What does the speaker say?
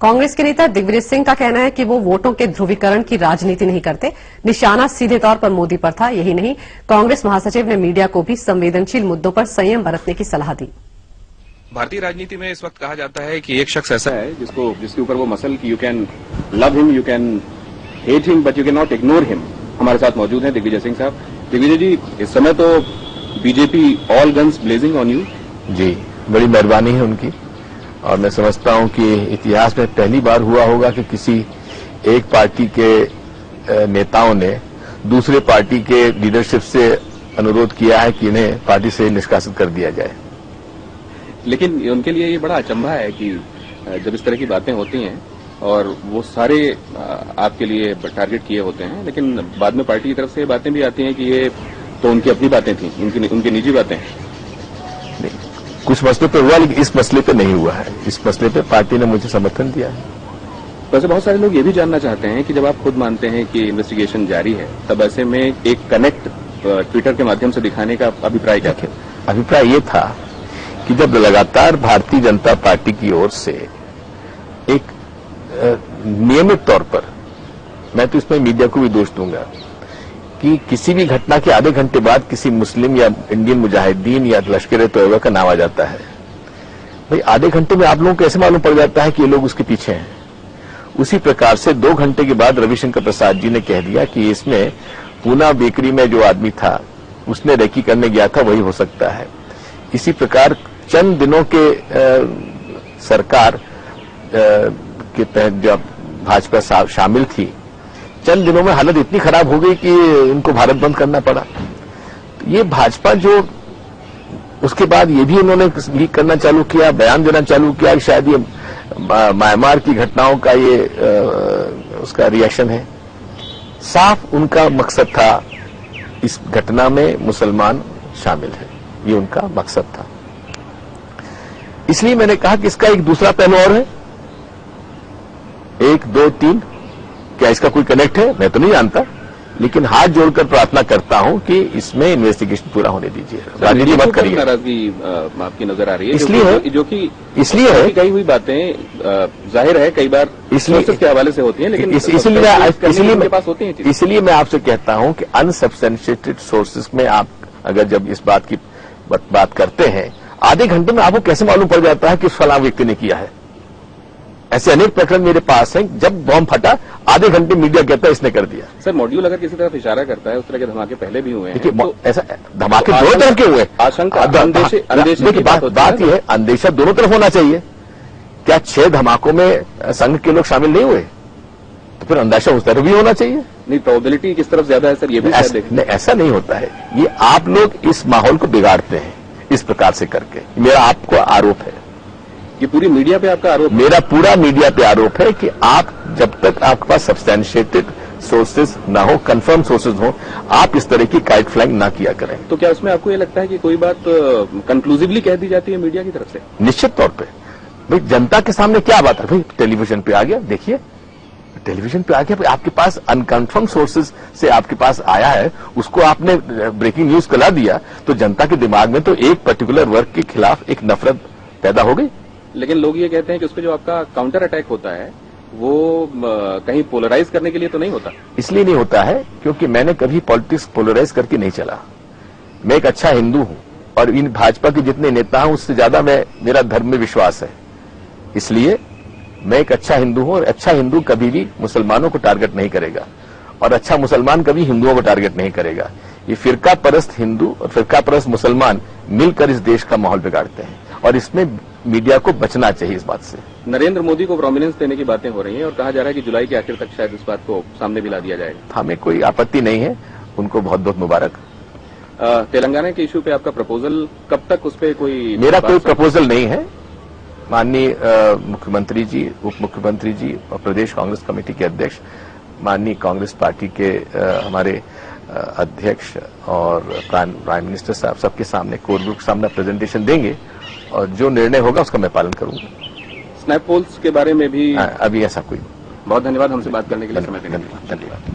कांग्रेस के नेता दिग्विजय सिंह का कहना है कि वो वोटों के ध्रुवीकरण की राजनीति नहीं करते। निशाना सीधे तौर पर मोदी पर था। यही नहीं, कांग्रेस महासचिव ने मीडिया को भी संवेदनशील मुद्दों पर संयम बरतने की सलाह दी। भारतीय राजनीति में इस वक्त कहा जाता है कि एक शख्स ऐसा है जिसके ऊपर वो मसल की you can love him, you can hate him, but you can not ignore him. हमारे साथ मौजूद हैं दिग्विजय सिंह साहब। दिग्विजय जी, इस समय तो BJP all guns blazing on you. जी, बड़ी मेहरबानी है उनकी, और मैं समझता हूं कि इतिहास में पहली बार हुआ होगा कि किसी एक पार्टी के नेताओं ने दूसरे पार्टी के लीडरशिप से अनुरोध किया है कि इन्हें पार्टी से निष्कासित कर दिया जाए। लेकिन उनके लिए ये बड़ा अचंभा है कि जब इस तरह की बातें होती हैं और वो सारे आपके लिए टारगेट किए होते हैं, लेकिन बाद में पार्टी की तरफ से बातें भी आती हैं कि ये तो उनकी अपनी बातें थी, उनकी निजी बातें हैं। कुछ मसले पे हुआ, लेकिन इस मसले पे नहीं हुआ है। इस मसले पे पार्टी ने मुझे समर्थन दिया है। वैसे बहुत सारे लोग ये भी जानना चाहते हैं कि जब आप खुद मानते हैं कि इन्वेस्टिगेशन जारी है, तब ऐसे में एक कनेक्ट ट्विटर के माध्यम से दिखाने का अभिप्राय क्या था? अभिप्राय ये था कि जब लगातार भारतीय जनता पार्टी की ओर से एक नियमित तौर पर, मैं तो इसमें मीडिया को भी दोष दूंगा, कि किसी भी घटना के आधे घंटे बाद किसी मुस्लिम या इंडियन मुजाहिदीन या लश्कर-ए-तोयबा का नाम आ जाता है, भाई आधे घंटे में आप लोगों को कैसे मालूम पड़ जाता है कि ये लोग उसके पीछे हैं? उसी प्रकार से 2 घंटे के बाद रविशंकर प्रसाद जी ने कह दिया कि इसमें पूना बेकरी में जो आदमी था उसने रेकी करने गया था, वही हो सकता है। इसी प्रकार चंद दिनों के सरकार के तहत जब भाजपा शामिल थी, चंद दिनों में हालत इतनी खराब हो गई कि उनको भारत बंद करना पड़ा। ये भाजपा जो उसके बाद ये भी उन्होंने लीक करना चालू किया, बयान देना चालू किया कि शायद ये म्यांमार की घटनाओं का ये उसका रिएक्शन है। साफ उनका मकसद था इस घटना में मुसलमान शामिल है, ये उनका मकसद था। इसलिए मैंने कहा कि इसका एक दूसरा पहलू और है। 1, 2, 3, क्या इसका कोई कनेक्ट है? मैं तो नहीं जानता, लेकिन हाथ जोड़कर प्रार्थना करता हूं कि इसमें इन्वेस्टिगेशन पूरा होने दीजिए, राजनीति मत करिए। नाराजगी आपकी नजर आ रही है, इसलिए है जो कि इसलिए है कही हुई बातें जाहिर है कई बार इसलिए के हवाले से होती हैं, लेकिन इसलिए मैं आपसे कहता हूं कि अनसब्सटेंशिएटेड सोर्सेज में आप अगर जब इस बात की बात करते हैं, आधे घंटे में आपको कैसे मालूम पड़ जाता है कि फलां व्यक्ति ने किया है? ऐसे अनेक प्रकरण मेरे पास हैं, जब बॉम्ब फटा आधे घंटे मीडिया कहता है इसने कर दिया। सर, मॉड्यूल अगर किसी तरफ इशारा करता है, उस तरह के धमाके पहले भी हुए हैं। देखिए, तो ऐसा धमाके दोनों तरफ के हुए। आशंका, बात यह है, अंदेशा दोनों तरफ होना चाहिए। क्या 6 धमाकों में संघ के लोग शामिल नहीं हुए? तो फिर अंदेशा उस तरफ भी होना चाहिए। नहीं, प्रोबेबिलिटी किस तरफ ज्यादा है सर, ये भी ऐसा नहीं होता है। ये आप लोग इस माहौल को बिगाड़ते हैं इस प्रकार से करके। मेरा आपको आरोप है, ये पूरी मीडिया पे आपका आरोप? मेरा पूरा मीडिया पे आरोप है कि आप जब तक आपके पास सब्सटैंशिएटेड सोर्सेज ना हो, कंफर्म सोर्सेज हो, आप इस तरह की काइट फ्लाइंग ना किया करें। तो क्या उसमें आपको ये लगता है कि कोई बात कंक्लूसिवली कह दी जाती है मीडिया की तरफ से? निश्चित तौर पे। भाई जनता के सामने क्या बात है? भाई टेलीविजन पे आ गया, देखिए टेलीविजन पे आ गया, भाई आपके पास अनकन्फर्म सोर्सेज से आपके पास आया है, उसको आपने ब्रेकिंग न्यूज करा दिया, तो जनता के दिमाग में तो एक पर्टिकुलर वर्ग के खिलाफ एक नफरत पैदा हो गई। लेकिन लोग ये कहते हैं कि उस पर जो आपका काउंटर अटैक होता है वो कहीं पोलराइज करने के लिए तो नहीं होता? इसलिए नहीं होता है क्योंकि मैंने कभी पॉलिटिक्स पोलराइज करके नहीं चला। मैं एक अच्छा हिंदू हूं, और इन भाजपा के जितने नेता हैं उससे ज्यादा मेरा धर्म में विश्वास है। इसलिए मैं एक अच्छा हिंदू हूं, और अच्छा हिंदू कभी भी मुसलमानों को टारगेट नहीं करेगा, और अच्छा मुसलमान कभी हिंदुओं को टारगेट नहीं करेगा। ये फिरका परस्त हिंदू और फिरका परस्त मुसलमान मिलकर इस देश का माहौल बिगाड़ते हैं, और इसमें मीडिया को बचना चाहिए इस बात से। नरेंद्र मोदी को प्रोमिनेंस देने की बातें हो रही हैं, और कहा जा रहा है कि जुलाई के आखिर तक शायद इस बात को सामने भी ला दिया जाएगा। हमें कोई आपत्ति नहीं है, उनको बहुत बहुत मुबारक। तेलंगाना के इश्यू पे आपका प्रपोजल कब तक, उस पर कोई? मेरा कोई प्रपोजल नहीं है। माननीय मुख्यमंत्री जी, उप मुख्यमंत्री जी और प्रदेश कांग्रेस कमेटी के अध्यक्ष, माननीय कांग्रेस पार्टी के हमारे अध्यक्ष और प्राइम मिनिस्टर साहब सबके सामने, कोर ग्रुप के सामने प्रेजेंटेशन देंगे, और जो निर्णय होगा उसका मैं पालन करूंगा। स्नैप पोल्स के बारे में भी अभी ऐसा कोई। बहुत धन्यवाद हमसे बात करने के लिए, समय देने के लिए। धन्यवाद।